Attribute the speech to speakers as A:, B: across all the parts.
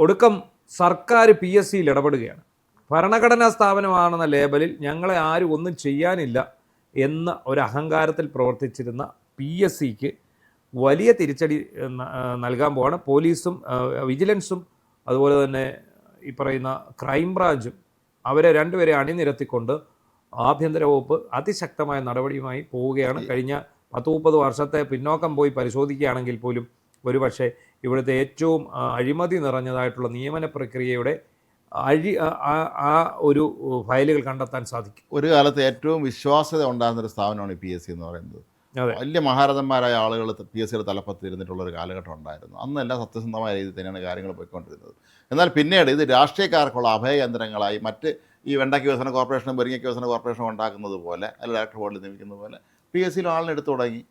A: ഒടുക്കം സർക്കാർ PSCയിൽ ഇടപെടുകയാണ്. ഭരണഘടനാ സ്ഥാപനമാണെന്ന ലേബലിൽ ഞങ്ങളെ ആരും ഒന്നും ചെയ്യാനില്ല എന്ന ഒരു അഹങ്കാരത്തിൽ പ്രവർത്തിച്ചിരുന്ന PSCക്ക് വലിയ തിരിച്ചടി നൽകാൻ പോവാണ്. പോലീസും വിജിലൻസും അതുപോലെ തന്നെ ഈ പറയുന്ന ക്രൈംബ്രാഞ്ചും അവരെ രണ്ടുപേരെ അണിനിരത്തിക്കൊണ്ട് ആഭ്യന്തര വകുപ്പ് അതിശക്തമായ നടപടിയുമായി പോവുകയാണ്. കഴിഞ്ഞ 10-30 വർഷത്തെ പിന്നോക്കം പോയി പരിശോധിക്കുകയാണെങ്കിൽ പോലും ഒരുപക്ഷെ ഇവിടുത്തെ ഏറ്റവും അഴിമതി നിറഞ്ഞതായിട്ടുള്ള നിയമന പ്രക്രിയയുടെ ആ ഒരു ഫയലുകൾ കണ്ടെത്താൻ സാധിക്കും.
B: ഒരു കാലത്ത് ഏറ്റവും വിശ്വാസ്യത ഉണ്ടാകുന്നൊരു സ്ഥാപനമാണ് ഈ PSC എന്ന് പറയുന്നത്. വലിയ മഹാരഥന്മാരായ ആളുകൾ PSCയുടെ തലപ്പത്ത് ഇരുന്നിട്ടുള്ളൊരു കാലഘട്ടം ഉണ്ടായിരുന്നു. അന്നെല്ലാം സത്യസന്ധമായ രീതിയിൽ തന്നെയാണ് കാര്യങ്ങൾ പോയിക്കൊണ്ടിരുന്നത്. എന്നാൽ പിന്നീട് ഇത് രാഷ്ട്രീയക്കാർക്കുള്ള അഭയകേന്ദ്രങ്ങളായി മറ്റ് ഈ വെണ്ടയ്ക്ക് വികസന കോർപ്പറേഷനും മുരിങ്ങയ്ക്ക് വികസന കോർപ്പറേഷനും ഉണ്ടാക്കുന്നത് പോലെ അല്ല ഡയറക്ടർ ബോർഡിൽ നിയമിക്കുന്നത് പോലെ PSCയിലും ആളിനെടുത്ത് തുടങ്ങി.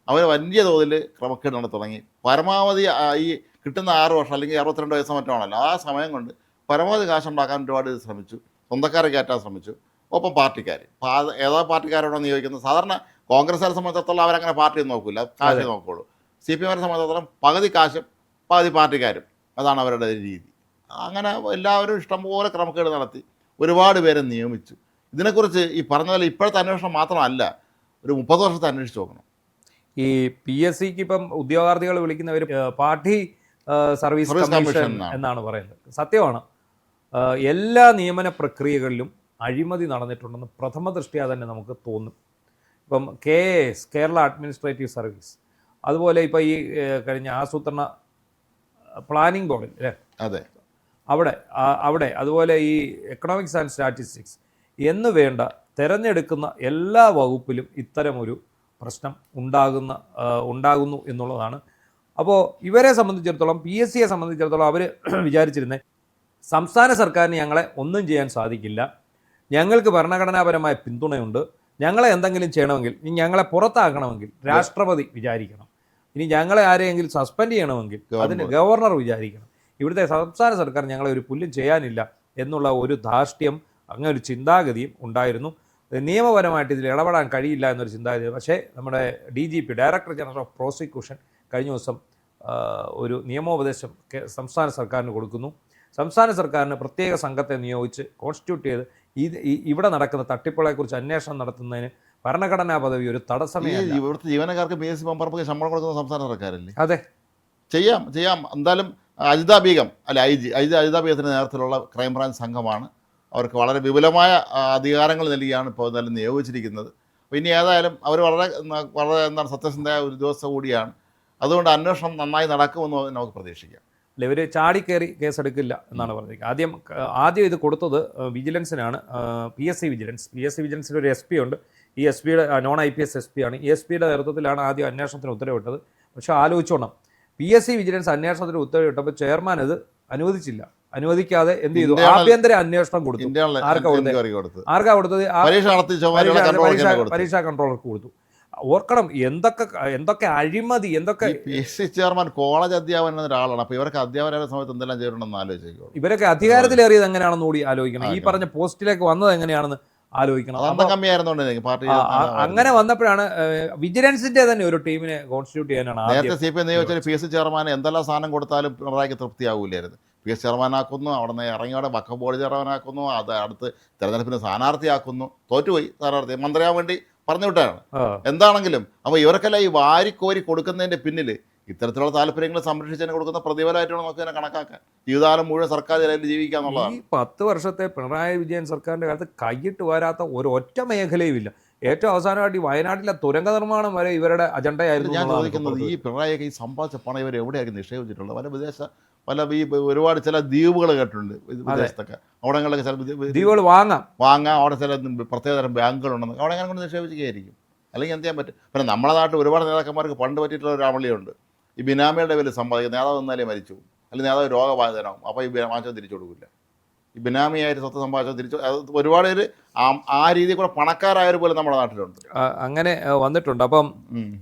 B: അവർ വലിയ തോതിൽ ക്രമക്കേട് നടത്തി തുടങ്ങി. പരമാവധി ഈ കിട്ടുന്ന 6 വർഷം അല്ലെങ്കിൽ 62 വയസ്സ് മറ്റാണല്ലോ, ആ സമയം കൊണ്ട് പരമാവധി കാശുണ്ടാക്കാൻ ഒരുപാട് ശ്രമിച്ചു. സ്വന്തക്കാരെ കയറ്റാൻ ശ്രമിച്ചു. ഒപ്പം പാർട്ടിക്കാർ ഏതോ പാർട്ടിക്കാരോടാണ് നിയോഗിക്കുന്നത്. സാധാരണ കോൺഗ്രസ്സുകാരെ സംബന്ധിച്ചിടത്തോളം അവരങ്ങനെ പാർട്ടിയൊന്നും നോക്കില്ല, കാശ് നോക്കുള്ളൂ. CPM-നെ സംബന്ധിച്ചിടത്തോളം പകുതി കാശും പകുതി പാർട്ടിക്കാരും, അതാണ് അവരുടെ രീതി. അങ്ങനെ എല്ലാവരും ഇഷ്ടംപോലെ ക്രമക്കേട് നടത്തി ഒരുപാട് പേരെ നിയമിച്ചു. ഇതിനെക്കുറിച്ച് ഈ പറഞ്ഞ പോലെ ഇപ്പോഴത്തെ അന്വേഷണം മാത്രമല്ല, ഒരു 30 വർഷത്തെ അന്വേഷിച്ച് നോക്കണം.
A: ഈ PSCക്ക് ഇപ്പം ഉദ്യോഗാർത്ഥികൾ വിളിക്കുന്നവർ പാർട്ടി സർവീസ് കമ്മീഷൻ എന്നാണ് പറയുന്നത്. സത്യമാണ്. എല്ലാ നിയമന പ്രക്രിയകളിലും അഴിമതി നടന്നിട്ടുണ്ടെന്ന് പ്രഥമ ദൃഷ്ട്യാ തന്നെ നമുക്ക് തോന്നും. ഇപ്പം KAS, കേരള അഡ്മിനിസ്ട്രേറ്റീവ് സർവീസ്, അതുപോലെ ഇപ്പോൾ ഈ കഴിഞ്ഞ ആസൂത്രണ പ്ലാനിംഗ് ബോർഡിൽ അല്ലേ,
B: അതെ,
A: അവിടെ അതുപോലെ ഈ എക്കണോമിക്സ് ആൻഡ് സ്റ്റാറ്റിസ്റ്റിക്സ് എന്ന് വേണ്ട തിരഞ്ഞെടുക്കുന്ന എല്ലാ വകുപ്പിലും ഇത്തരമൊരു പ്രശ്നം ഉണ്ടാകുന്നു എന്നുള്ളതാണ്. അപ്പോൾ ഇവരെ സംബന്ധിച്ചിടത്തോളം, PSCയെ സംബന്ധിച്ചിടത്തോളം അവർ വിചാരിച്ചിരുന്നത് സംസ്ഥാന സർക്കാരിന് ഞങ്ങളെ ഒന്നും ചെയ്യാൻ സാധിക്കില്ല, ഞങ്ങൾക്ക് ഭരണഘടനാപരമായ പിന്തുണയുണ്ട്, ഞങ്ങളെ എന്തെങ്കിലും ചെയ്യണമെങ്കിൽ, ഇനി ഞങ്ങളെ പുറത്താക്കണമെങ്കിൽ രാഷ്ട്രപതി വിചാരിക്കണം, ഇനി ഞങ്ങളെ ആരെയെങ്കിലും സസ്പെൻഡ് ചെയ്യണമെങ്കിൽ അതിന് ഗവർണർ വിചാരിക്കണം, ഇവിടുത്തെ സംസ്ഥാന സർക്കാർ ഞങ്ങളെ ഒരു പുല്ലും ചെയ്യാനില്ല എന്നുള്ള ഒരു ധാർഷ്ട്യം, അങ്ങനെ ഒരു ചിന്താഗതിയും ഉണ്ടായിരുന്നു. നിയമപരമായിട്ട് ഇതിൽ ഇടപെടാൻ കഴിയില്ല എന്നൊരു ചിന്താഗതി. പക്ഷേ നമ്മുടെ DGP, director general of prosecution, കഴിഞ്ഞ ദിവസം ഒരു നിയമോപദേശം സംസ്ഥാന സർക്കാരിന് കൊടുക്കുന്നു. സംസ്ഥാന സർക്കാരിന് പ്രത്യേക സംഘത്തെ നിയോഗിച്ച് കോൺസ്റ്റിറ്റ്യൂട്ട് ചെയ്ത് ഇവിടെ നടക്കുന്ന തട്ടിപ്പുകളെക്കുറിച്ച് അന്വേഷണം നടത്തുന്നതിന് ഭരണഘടനാ പദവി ഒരു തടസ്സമേ.
B: ഇവിടുത്തെ ജീവനക്കാർക്ക് PSC മെമ്പർക്ക് ശമ്പളം കൊടുക്കുന്ന സംസ്ഥാന സർക്കാരല്ലേ?
A: അതെ,
B: ചെയ്യാം. എന്തായാലും അജിത ബീഗം അല്ല അജിത ബീഗത്തിൻ്റെ നേതൃത്വത്തിലുള്ള ക്രൈംബ്രാഞ്ച് സംഘമാണ്. അവർക്ക് വളരെ വിപുലമായ അധികാരങ്ങൾ നൽകിയാണ് ഇപ്പോൾ എന്തായാലും നിയോഗിച്ചിരിക്കുന്നത്. പിന്നെ ഏതായാലും അവർ വളരെ എന്താണ് സത്യസന്ധമായ ഒരു ഉദ്യോഗസ്ഥ കൂടിയാണ്. അതുകൊണ്ട് അന്വേഷണം നന്നായി നടക്കുമെന്ന് നമുക്ക് പ്രതീക്ഷിക്കാം.
A: അല്ല, ഇവർ ചാടിക്കയറി കേസെടുക്കില്ല എന്നാണ് പറഞ്ഞിരിക്കുന്നത്. ആദ്യം ഇത് കൊടുത്തത് വിജിലൻസിനാണ്, PSC വിജിലൻസിൻ്റെ ഒരു SP ഉണ്ട്. ഈ SPയുടെ നോൺ IPS SP ആണ്. ഈ SPയുടെ നേതൃത്വത്തിലാണ് ആദ്യം അന്വേഷണത്തിന് ഉത്തരവിട്ടത്. പക്ഷേ ആലോചിച്ചോണം, PSC വിജിലൻസ് അന്വേഷണത്തിന് ഉത്തരവിട്ടപ്പോൾ ചെയർമാൻ ഇത് അനുവദിക്കാതെ എന്ത് ചെയ്തു? ആഭ്യന്തര അന്വേഷണം കൊടുത്തു. ആർക്കാ കൊടുത്തത്? പരീക്ഷാ കൺട്രോളർക്ക് കൊടുത്തു. ഓർക്കണം എന്തൊക്കെ അഴിമതി, എന്തൊക്കെ.
B: PSC ചെയർമാൻ കോളേജ് അധ്യാപകൻ എന്ന ഒരാളാണ്. അപ്പോൾ ഇവർക്ക് അധ്യാപകരുടെ സമയത്ത് എന്തെല്ലാം ചെയ്തിട്ടുണ്ടെന്ന് ആലോചിച്ചേക്കും.
A: ഇവരൊക്കെ അധികാരത്തിലേറിയത് എങ്ങനെയാണെന്ന് കൂടി ആലോചിക്കണം. ഈ പറഞ്ഞ പോസ്റ്റിലേക്ക് വന്നത് എങ്ങനെയാണെന്ന് ആലോചിക്കണം. അങ്ങനെ വന്നപ്പോഴാണ് വിജിലൻസിന്റെ തന്നെ ഒരു ടീമിനെ കോൺസ്റ്റിറ്റ്യൂട്ട് ചെയ്യാനാണ്
B: നേരത്തെ CPM നിയോഗിച്ചാൽ PSC ചെയർമാൻ എന്തെല്ലാം സാധനം കൊടുത്താലും പിണറായിക്ക് തൃപ്തിയാവൂലായിരുന്നു. PSC ചെയർമാനാക്കുന്നു, അവിടെ നിന്ന് ഇറങ്ങിയോടെ വഖഫ് ബോർഡ് ചെയർമാനാക്കുന്നു, അത് അടുത്ത് തെരഞ്ഞെടുപ്പിന് സ്ഥാനാർത്ഥിയാക്കുന്നു. തോറ്റുപോയി സ്ഥാനാർത്ഥി, മന്ത്രിയാവാൻ വേണ്ടി പറഞ്ഞു വിട്ടാണ്. എന്താണെങ്കിലും അപ്പോൾ ഇവർക്കെല്ലാം ഈ വാരിക്കോരി കൊടുക്കുന്നതിൻ്റെ പിന്നിൽ ഇത്തരത്തിലുള്ള താല്പര്യങ്ങൾ സംരക്ഷിച്ചതിന് കൊടുക്കുന്ന പ്രതിഫലമായിട്ടാണ് നമുക്ക് തന്നെ കണക്കാക്കാൻ. ജീവിതകാലം മുഴുവൻ സർക്കാർ ചിലയിൽ ജീവിക്കുക എന്നുള്ളതാണ്.
A: ഈ 10 വർഷത്തെ പിണറായി വിജയൻ സർക്കാരിൻ്റെ കാലത്ത് കൈയിട്ട് വരാത്ത ഒരൊറ്റ മേഖലയും ഇല്ല. ഏറ്റവും അവസാനമായിട്ട് ഈ വയനാട്ടിലെ തുരങ്ക നിർമ്മാണം വരെ ഇവരുടെ അജണ്ടയായിരുന്നു.
B: ഞാൻ ചോദിക്കുന്നത്, ഈ പിണറായിയൊക്കെ ഈ സമ്പാദിച്ച പണം ഇവർ എവിടെയായിരിക്കും നിക്ഷേപിച്ചിട്ടുള്ളത്? പല ഈ ഒരുപാട് ചില ദ്വീപുകൾ കേട്ടിട്ടുണ്ട് വിദേശത്തൊക്കെ. അവിടങ്ങളിലൊക്കെ ചില
A: ദ്വീപുകൾ വാങ്ങാം,
B: അവിടെ ചില പ്രത്യേകതരം ബാങ്കുകളുണ്ടെന്ന് അവിടെ അങ്ങനെ കൊണ്ട് നിക്ഷേപിക്കുകയായിരിക്കും. അല്ലെങ്കിൽ എന്ത് ചെയ്യാൻ പറ്റും? പിന്നെ നമ്മുടെ നാട്ടിൽ ഒരുപാട് നേതാക്കന്മാർക്ക് പണ്ട് പറ്റിയിട്ടുള്ള ഒരു അമളിയുണ്ട്. ഈ ബിനാമിയുടെ പേരിൽ സമ്പാദിക്കുക. നേതാവ് എന്നാലേ മരിച്ചു, അല്ലെങ്കിൽ നേതാവ് രോഗബാധിതനാവും, അപ്പോൾ ഈ വാങ്ങിച്ചത് തിരിച്ചു കൊടുക്കില്ല. ഈ ബിനാമിയായിട്ട് സ്വത്ത് സമ്പാദിച്ചത് തിരിച്ചു, ഒരുപാട് പേര് ആ രീതിയിൽ കൂടെ പണക്കാരായവർ പോലും നമ്മുടെ നാട്ടിലുണ്ട്.
A: അങ്ങനെ വന്നിട്ടുണ്ട്. അപ്പം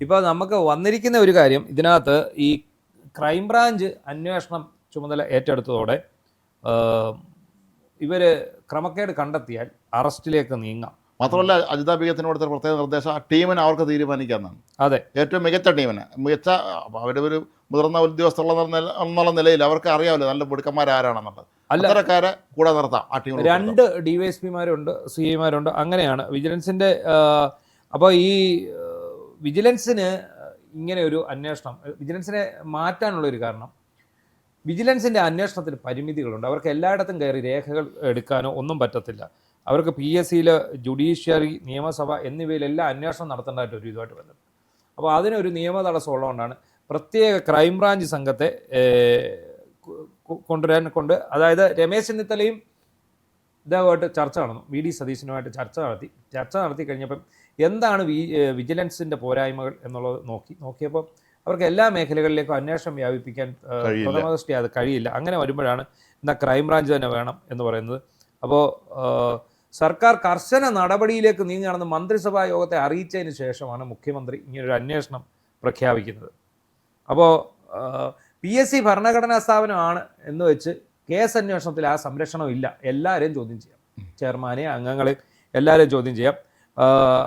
A: ഇപ്പോൾ നമുക്ക് വന്നിരിക്കുന്ന ഒരു കാര്യം, ഇതിനകത്ത് ഈ ക്രൈംബ്രാഞ്ച് അന്വേഷണം ചുമതല ഏറ്റെടുത്തതോടെ ഇവർ ക്രമക്കേട് കണ്ടെത്തിയാൽ അറസ്റ്റിലേക്ക് നീങ്ങാം.
B: മാത്രമല്ല അജിത ബീഗത്തിന് കൊടുത്ത പ്രത്യേക നിർദ്ദേശം ആ ടീമിനെ അവർക്ക് തീരുമാനിക്കാമെന്നാണ്.
A: അതെ,
B: ഏറ്റവും മികച്ച ടീമിനെ, അവരുടെ ഒരു മുതിർന്ന ഉദ്യോഗസ്ഥരുള്ള നിലയിൽ അവർക്ക് അറിയാമല്ലോ നല്ല മിടുക്കന്മാരാരാണെന്നുള്ളത്. അത്തരക്കാരെ കൂടെ നിർത്താം. ആ ടീം
A: 2 DYSPമാരുണ്ട്, CIമാരുണ്ട്. അങ്ങനെയാണ് വിജിലൻസിൻ്റെ. അപ്പോൾ ഈ വിജിലൻസിന് ഇങ്ങനെ ഒരു അന്വേഷണം, വിജിലൻസിനെ മാറ്റാനുള്ളൊരു കാരണം, വിജിലൻസിൻ്റെ അന്വേഷണത്തിന് പരിമിതികളുണ്ട്. അവർക്ക് എല്ലായിടത്തും കയറി രേഖകൾ എടുക്കാനോ ഒന്നും പറ്റത്തില്ല. അവർക്ക് PSCയിൽ ജുഡീഷ്യറി, നിയമസഭ എന്നിവയിലെല്ലാം അന്വേഷണം നടത്തേണ്ടതായിട്ട് ഒരു ഇതുമായിട്ട് ബന്ധപ്പെട്ട്. അപ്പോൾ അതിനൊരു നിയമ തടസ്സം ഉള്ളതുകൊണ്ടാണ് പ്രത്യേക ക്രൈംബ്രാഞ്ച് സംഘത്തെ കൊണ്ട്, അതായത് രമേശ് ചെന്നിത്തലയും ഇതുമായിട്ട് ചർച്ച നടന്നു, VD സതീശനുമായിട്ട് ചർച്ച നടത്തി കഴിഞ്ഞപ്പം എന്താണ് വിജിലൻസിൻ്റെ പോരായ്മകൾ എന്നുള്ളത് നോക്കിയപ്പോൾ അവർക്ക് എല്ലാ മേഖലകളിലേക്കും അന്വേഷണം വ്യാപിപ്പിക്കാൻ പ്രഥമ ദൃഷ്ടി അത് കഴിയില്ല. അങ്ങനെ വരുമ്പോഴാണ് എന്നാൽ ക്രൈംബ്രാഞ്ച് തന്നെ വേണം എന്ന് പറയുന്നത്. അപ്പോൾ സർക്കാർ കർശന നടപടിയിലേക്ക് നീങ്ങുകയാണെന്ന് മന്ത്രിസഭാ യോഗത്തെ അറിയിച്ചതിന് ശേഷമാണ് മുഖ്യമന്ത്രി ഇങ്ങനൊരു അന്വേഷണം പ്രഖ്യാപിക്കുന്നത്. അപ്പോൾ PSC ഭരണഘടനാ സ്ഥാപനമാണ് എന്ന് വെച്ച് കേസ് അന്വേഷണത്തിൽ ആ സംരക്ഷണം ഇല്ല. എല്ലാവരെയും ചോദ്യം ചെയ്യാം, ചെയർമാനെ, അംഗങ്ങളെ എല്ലാവരെയും ചോദ്യം ചെയ്യാം.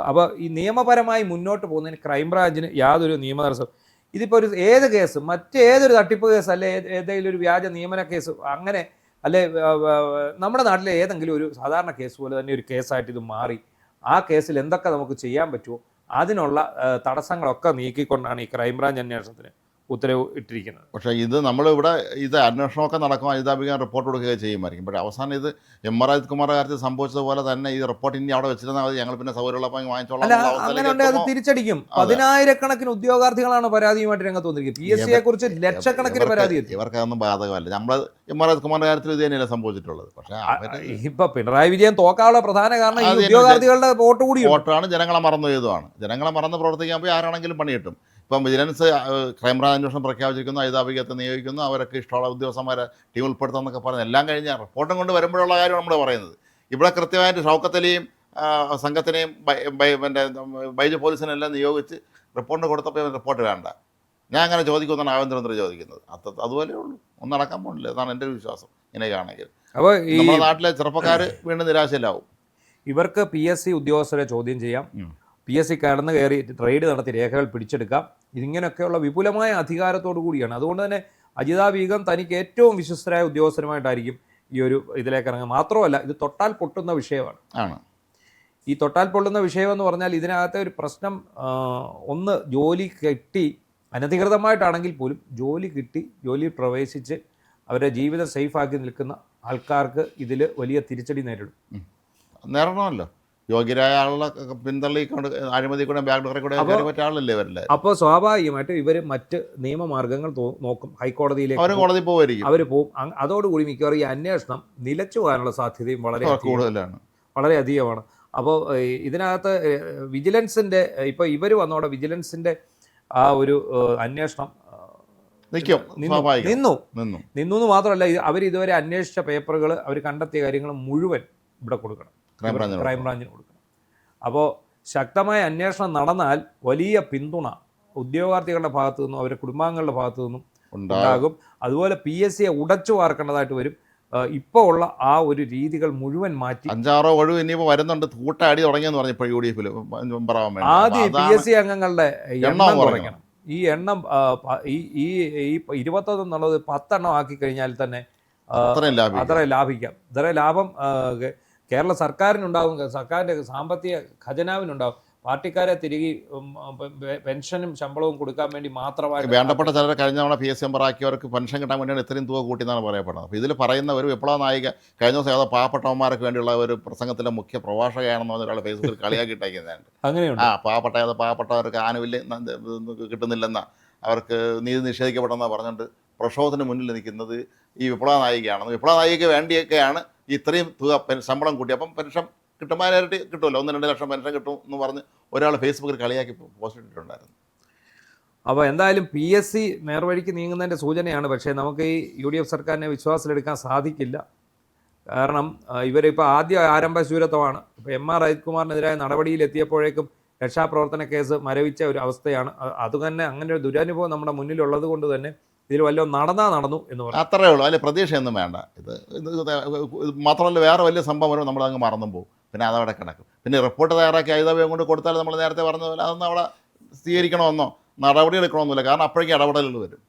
A: അപ്പോൾ ഈ നിയമപരമായി മുന്നോട്ട് പോകുന്നതിന് ക്രൈംബ്രാഞ്ചിന് യാതൊരു നിയമ തടസ്സം. ഇതിപ്പോൾ ഏത് കേസ്, മറ്റേതൊരു തട്ടിപ്പ് കേസ്, അല്ലെ ഏതെങ്കിലും ഒരു വ്യാജ നിയമന കേസ്, അങ്ങനെ അല്ലെ നമ്മുടെ നാട്ടിലെ ഏതെങ്കിലും ഒരു സാധാരണ കേസ് പോലെ തന്നെ ഒരു കേസായിട്ട് ഇത് മാറി ആ കേസിൽ എന്തൊക്കെ നമുക്ക് ചെയ്യാൻ പറ്റുമോ അതിനുള്ള തടസ്സങ്ങളൊക്കെ നീക്കിക്കൊണ്ടാണ് ഈ ക്രൈംബ്രാഞ്ച് അന്വേഷണത്തിന് ഉത്തരവ് ഇട്ടിരിക്കുന്നത്.
B: പക്ഷേ ഇത് നമ്മളിവിടെ അന്വേഷണമൊക്കെ നടക്കും, അജിതാബിക്കാൻ റിപ്പോർട്ട് കൊടുക്കുകയും ചെയ്യുമായിരിക്കും. പക്ഷേ അവസാനം ഇത് MR അജിത് കുമാറിന്റെ കാര്യത്തിൽ സംഭവിച്ചതുപോലെ തന്നെ ഈ റിപ്പോർട്ട് ഇനി അവിടെ വെച്ചിരുന്നാൽ മതി, ഞങ്ങൾ പിന്നെ സൗകര്യമുള്ളപ്പോൾ വാങ്ങിച്ചോളാം.
A: അങ്ങനെ ഉണ്ടെങ്കിൽ അത് തിരിച്ചടിക്കും. 10,000-കണക്കിന് ഉദ്യോഗാർത്ഥികളാണ് പരാതിയുമായിട്ട് രംഗത്ത് വന്നിരിക്കുന്നത്. PSCയെ കുറിച്ച് ലക്ഷക്കണക്കിന് പരാതി എത്തി.
B: ഇവർക്കതൊന്നും ബാധകമല്ല. നമ്മൾ MR അജിത് കുമാറിന്റെ കാര്യത്തിൽ ഇത് തന്നെയല്ല സംഭവിച്ചിട്ടുള്ളത്. പക്ഷേ
A: ഇപ്പൊ പിണറായി വിജയൻ തോക്കാനുള്ള പ്രധാന കാരണം ഈ ഉദ്യോഗാർത്ഥികളുടെ
B: വോട്ടാണ്. ജനങ്ങളെ മറന്നു ചെയ്തതാണ്. ജനങ്ങളെ മറന്ന് പ്രവർത്തിക്കാൻ പോയി ആരാണെങ്കിലും പണി കിട്ടും. ഇപ്പം വിജിലൻസ് ക്രൈംബ്രാഞ്ച് അന്വേഷണം പ്രഖ്യാപിച്ചിരിക്കുന്നു, അജിതാബികത്തെ നിയോഗിക്കുന്നു, അവരൊക്കെ ഇഷ്ടമുള്ള ഉദ്യോഗസ്ഥന്മാരെ ടീം ഉൾപ്പെടുത്തുന്നൊക്കെ പറഞ്ഞ് എല്ലാം കഴിഞ്ഞ് റിപ്പോർട്ടും കൊണ്ട് വരുമ്പോഴുള്ള കാര്യമാണ് നമ്മൾ പറയുന്നത്. ഇവിടെ കൃത്യമായിട്ട് ഷൗക്കത്ത് അലിയും സംഘത്തിനെയും ബൈജു പോലീസിനെല്ലാം നിയോഗിച്ച് റിപ്പോർട്ട് കൊടുത്തപ്പോൾ റിപ്പോർട്ട് വേണ്ട. ഞാൻ അങ്ങനെ ചോദിക്കുമെന്നാണ് ആഭ്യന്തരമന്ത്രി ചോദിക്കുന്നത്. അതുപോലെ ഉള്ളൂ, ഒന്നും നടക്കാൻ പോകില്ല. അതാണ് എൻ്റെ ഒരു വിശ്വാസം. ഇങ്ങനെയൊക്കെയാണെങ്കിൽ അപ്പോൾ നമ്മുടെ നാട്ടിലെ ചെറുപ്പക്കാർ വീണ്ടും നിരാശയിലാവും.
A: ഇവർക്ക് PSC ഉദ്യോഗസ്ഥരെ ചോദ്യം ചെയ്യാം, PSC കടന്നു കയറി റെയ്ഡ് നടത്തി രേഖകൾ പിടിച്ചെടുക്കാം. ഇതിങ്ങനെയൊക്കെയുള്ള വിപുലമായ അധികാരത്തോടു കൂടിയാണ്. അതുകൊണ്ട് തന്നെ അജിതാ ബീഗം തനിക്ക് ഏറ്റവും വിശ്വസ്തരായ ഉദ്യോഗസ്ഥരുമായിട്ടായിരിക്കും ഈ ഒരു ഇതിലേക്ക് ഇറങ്ങുക. മാത്രമല്ല ഇത് തൊട്ടാൽ പൊട്ടുന്ന വിഷയമാണ്. ഈ തൊട്ടാൽ പൊള്ളുന്ന വിഷയമെന്ന് പറഞ്ഞാൽ ഇതിനകത്തെ ഒരു പ്രശ്നം, ഒന്ന് ജോലി കിട്ടി, അനധികൃതമായിട്ടാണെങ്കിൽ പോലും ജോലി കിട്ടി, ജോലിയിൽ പ്രവേശിച്ച് അവരുടെ ജീവിതം സേഫാക്കി നിൽക്കുന്ന ആൾക്കാർക്ക് ഇതിൽ വലിയ തിരിച്ചടി
B: നേരിടണമല്ലോ. യോഗ്യരായ ആളുകളെ പിന്തള്ളിക്കൊണ്ട് അഴിമതി കൂടെ ബാക്ക്ഡോറിൽ കൂടെ മറ്റേ ആളല്ലേ വരില്ലേ.
A: അപ്പോൾ സ്വാഭാവികമായിട്ടും ഇവർ മറ്റ് നിയമമാർഗങ്ങൾ നോക്കും. ഹൈക്കോടതിയിലേക്ക് അവർ പോകും. അതോടുകൂടി മിക്കവാറും ഈ അന്വേഷണം നിലച്ചു പോകാനുള്ള സാധ്യതയും
B: കൂടുതലാണ്,
A: വളരെയധികമാണ്. അപ്പോൾ ഇതിനകത്ത് വിജിലൻസിൻ്റെ ഇപ്പോൾ ഇവർ വന്നോടെ വിജിലൻസിൻ്റെ ആ ഒരു അന്വേഷണം നിന്നു എന്ന് മാത്രമല്ല, അവർ ഇതുവരെ അന്വേഷിച്ച പേപ്പറുകൾ, അവർ കണ്ടെത്തിയ കാര്യങ്ങൾ മുഴുവൻ ഇവിടെ കൊടുക്കണം, ക്രൈംബ്രാഞ്ചിന് കൊടുക്കണം. അപ്പോൾ ശക്തമായ അന്വേഷണം നടന്നാൽ വലിയ പിന്തുണ ഉദ്യോഗാർത്ഥികളുടെ ഭാഗത്തു നിന്നും അവരുടെ കുടുംബാംഗങ്ങളുടെ ഭാഗത്തു നിന്നും ഉണ്ടാകും. അതുപോലെ PSCയെ ഉടച്ചു വാർക്കേണ്ടതായിട്ട് വരും. ഇപ്പോൾ ഉള്ള ആ ഒരു രീതികൾ മുഴുവൻ മാറ്റി
B: 5-6 ഒഴിവ് ഇനിയിപ്പോൾ വരുന്നുണ്ട്. കൂട്ടാടി തുടങ്ങിയെന്ന് പറഞ്ഞപ്പോൾ UDF
A: ആദ്യം PSC അംഗങ്ങളുടെ എണ്ണം കുറയ്ക്കണം. ഈ എണ്ണം ഈ 21 എന്നുള്ളത് 10 എണ്ണം ആക്കി കഴിഞ്ഞാൽ തന്നെ അത്രയും ലാഭിക്കാം. ഇത്രയും ലാഭം കേരള സർക്കാരിനുണ്ടാകും, സർക്കാരിൻ്റെ സാമ്പത്തിക ഖജനാവിനുണ്ടാകും. പാർട്ടിക്കാരെ തിരികെ പെൻഷനും ശമ്പളവും കൊടുക്കാൻ വേണ്ടി മാത്രമായി
B: വേണ്ടപ്പെട്ട ചിലർ കഴിഞ്ഞ തവണ PSC മെമ്പറാക്കിയവർക്ക് പെൻഷൻ കിട്ടാൻ വേണ്ടിയാണ് ഇത്രയും തുക കൂട്ടിയെന്നാണ് പറയപ്പെടുന്നത്. അപ്പോൾ ഇതിൽ പറയുന്ന ഒരു വിപ്ലവ നായിക കഴിഞ്ഞ ദിവസം ഏതോ പാവപ്പെട്ടവന്മാർക്ക് വേണ്ടിയുള്ള ഒരു പ്രസംഗത്തിലെ മുഖ്യ പ്രഭാഷകയാണെന്ന് പറഞ്ഞ ഒരാൾ ഫേസ്ബുക്കിൽ കളിയാക്കിയിട്ടേക്കുന്നുണ്ട്.
A: അങ്ങനെയുണ്ട്.
B: പാവപ്പെട്ടവർക്ക് ആനുകൂല്യം കിട്ടുന്നില്ലെന്ന, അവർക്ക് നീതി നിഷേധിക്കപ്പെട്ടെന്നാണ് പറഞ്ഞുകൊണ്ട് പ്രക്ഷോഭത്തിന് മുന്നിൽ നിൽക്കുന്നത് ഈ വിപ്ലവ നായികയാണെന്ന്. വിപ്ലവ നായികയ്ക്ക് വേണ്ടിയൊക്കെയാണ് ഇത്രയും തുക ശമ്പളം കൂട്ടി. അപ്പം പെൻഷൻ കിട്ടുമ്പോൾ നേരിട്ട് കിട്ടുമല്ലോ, 1-2 ലക്ഷം പെൻഷൻ കിട്ടും എന്ന് പറഞ്ഞ് ഒരാൾ ഫേസ്ബുക്കിൽ കളിയാക്കി പോസ്റ്റ് ഇട്ടിട്ടുണ്ടായിരുന്നു.
A: അപ്പോൾ എന്തായാലും PSC നേർവഴിക്ക് നീങ്ങുന്നതിൻ്റെ സൂചനയാണ്. പക്ഷേ നമുക്ക് ഈ UDF സർക്കാരിനെ വിശ്വാസത്തിലെടുക്കാൻ സാധിക്കില്ല. കാരണം ഇവരിപ്പോൾ ആദ്യ ആരംഭശൂരത്വമാണ്. ഇപ്പോൾ MR അജിത് കുമാറിനെതിരായ നടപടിയിലെത്തിയപ്പോഴേക്കും രക്ഷാപ്രവർത്തന കേസ് മരവിച്ച ഒരു അവസ്ഥയാണ്. അതുതന്നെ അങ്ങനെ ഒരു ദുരനുഭവം നമ്മുടെ മുന്നിലുള്ളത് കൊണ്ട് തന്നെ ഇതിൽ വല്ലതും നടന്നു എന്ന് പറഞ്ഞു.
B: അത്രയേ ഉള്ളൂ. അതിൽ പ്രതീക്ഷയൊന്നും വേണ്ട. ഇത് മാത്രമല്ല, വേറെ വലിയ സംഭവം വരുമ്പോൾ നമ്മളങ്ങ് മറന്നും പോകും. പിന്നെ അതവിടെ കിടക്കും. പിന്നെ റിപ്പോർട്ട് തയ്യാറാക്കി അജിതാബികം കൊണ്ട് കൊടുത്താൽ നമ്മൾ നേരത്തെ പറഞ്ഞ പോലെ അതൊന്നും അവിടെ സ്വീകരിക്കണമെന്നോ നടപടി എടുക്കണമെന്നില്ല. കാരണം അപ്പോഴേക്കും ഇടപെടലുകൾ വരും.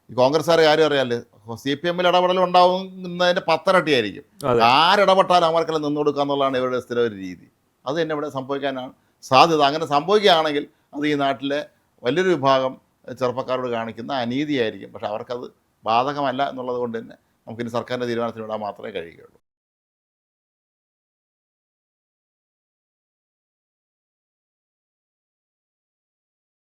B: ഈ കോൺഗ്രസ്സുകാർ കാര്യം അറിയാമല്ലോ, CPM ഇടപെടൽ ഉണ്ടാവുന്നതിൻ്റെ 10 ഇരട്ടിയായിരിക്കും.
A: അതെ.
B: ആരിടപെട്ടാലും അവർക്കെല്ലാം നിന്നു കൊടുക്കുക എന്നുള്ളതാണ് ഇവരുടെ സ്ഥിര ഒരു രീതി. അത് തന്നെ ഇവിടെ സംഭവിക്കാനാണ് സാധ്യത. അങ്ങനെ സംഭവിക്കുകയാണെങ്കിൽ അത് ഈ നാട്ടിലെ വലിയൊരു വിഭാഗം ചെറുപ്പക്കാരോട് കാണിക്കുന്ന അനീതിയായിരിക്കും. പക്ഷേ അവർക്കത് ബാധകമല്ല എന്നുള്ളത് കൊണ്ട് തന്നെ നമുക്കിനി സർക്കാരിൻ്റെ തീരുമാനത്തിന് വിടാൻ മാത്രമേ കഴിയുകയുള്ളൂ.